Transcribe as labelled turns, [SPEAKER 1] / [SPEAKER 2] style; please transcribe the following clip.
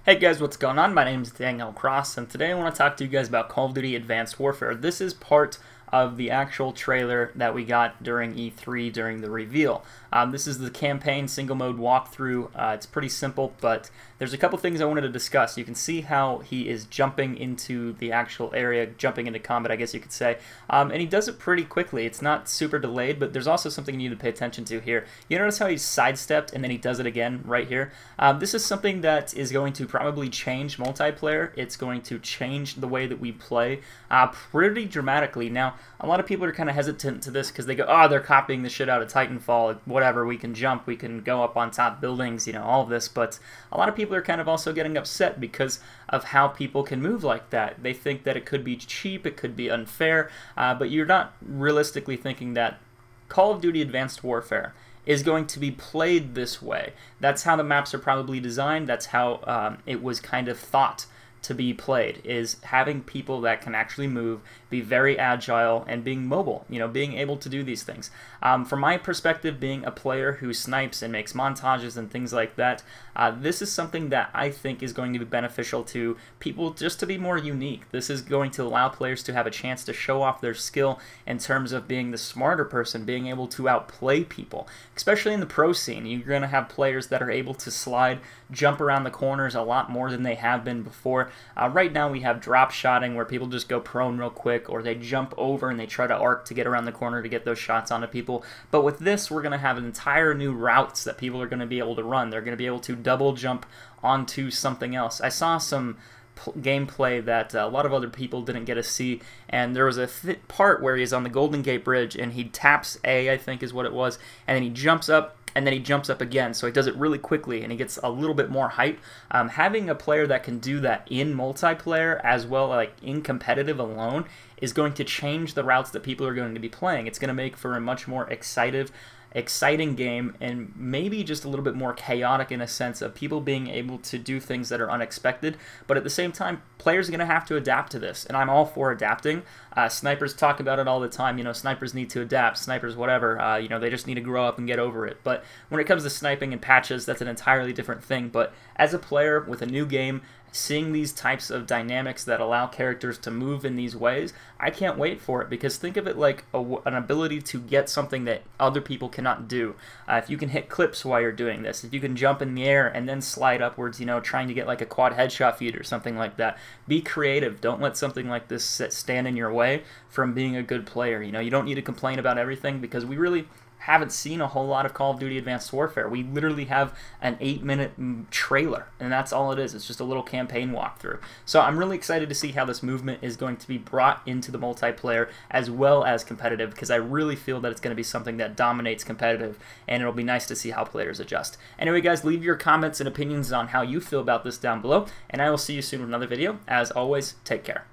[SPEAKER 1] Hey guys, what's going on? My name is Daniel Cross, and today I want to talk to you guys about Call of Duty Advanced Warfare. This is part of the actual trailer that we got during E3 during the reveal. This is the campaign single mode walkthrough. It's pretty simple, but there's a couple things I wanted to discuss. You can see how he is jumping into the actual area, jumping into combat, I guess you could say, and he does it pretty quickly. It's not super delayed, but there's also something you need to pay attention to here. You notice how he sidestepped and then he does it again right here? This is something that is going to probably change multiplayer. It's going to change the way that we play pretty dramatically. Now, a lot of people are kind of hesitant to this because they go, oh, they're copying the shit out of Titanfall, whatever, we can jump, we can go up on top buildings, you know, all of this, but a lot of people are kind of also getting upset because of how people can move like that. They think that it could be cheap, it could be unfair, but you're not realistically thinking that Call of Duty Advanced Warfare is going to be played this way. That's how the maps are probably designed, that's how it was kind of thought to be played, is having people that can actually move, be very agile, and being mobile, you know, being able to do these things. From my perspective, being a player who snipes and makes montages and things like that, this is something that I think is going to be beneficial to people just to be more unique. This is going to allow players to have a chance to show off their skill in terms of being the smarter person, being able to outplay people, especially in the pro scene. You're going to have players that are able to slide, jump around the corners a lot more than they have been before. Right now we have drop shotting where people just go prone real quick, or they jump over and they try to arc to get around the corner to get those shots onto people. But with this, we're going to have entire new routes that people are going to be able to run. They're going to be able to double jump onto something else. I saw some gameplay that a lot of other people didn't get to see, and there was a part where he's on the Golden Gate Bridge and he taps A, I think is what it was, and then he jumps up, and then he jumps up again, so he does it really quickly and he gets a little bit more height. Having a player that can do that in multiplayer as well, like in competitive alone, is going to change the routes that people are going to be playing. It's going to make for a much more exciting game, and maybe just a little bit more chaotic in a sense of people being able to do things that are unexpected. But at the same time, players are going to have to adapt to this, and I'm all for adapting. Snipers talk about it all the time. You know, snipers need to adapt. Snipers, whatever. You know, they just need to grow up and get over it. But when it comes to sniping and patches, that's an entirely different thing. But as a player with a new game, seeing these types of dynamics that allow characters to move in these ways, I can't wait for it, because think of it like an ability to get something that other people cannot do. If you can hit clips while you're doing this, if you can jump in the air and then slide upwards, you know, trying to get like a quad headshot feed or something like that. Be creative. Don't let something like this stand in your way from being a good player. You know, you don't need to complain about everything, because we really haven't seen a whole lot of Call of Duty Advanced Warfare. We literally have an 8-minute trailer, and that's all it is. It's just a little campaign walkthrough. So I'm really excited to see how this movement is going to be brought into the multiplayer as well as competitive, because I really feel that it's going to be something that dominates competitive, and it'll be nice to see how players adjust. Anyway, guys, leave your comments and opinions on how you feel about this down below, and I will see you soon with another video. As always, take care.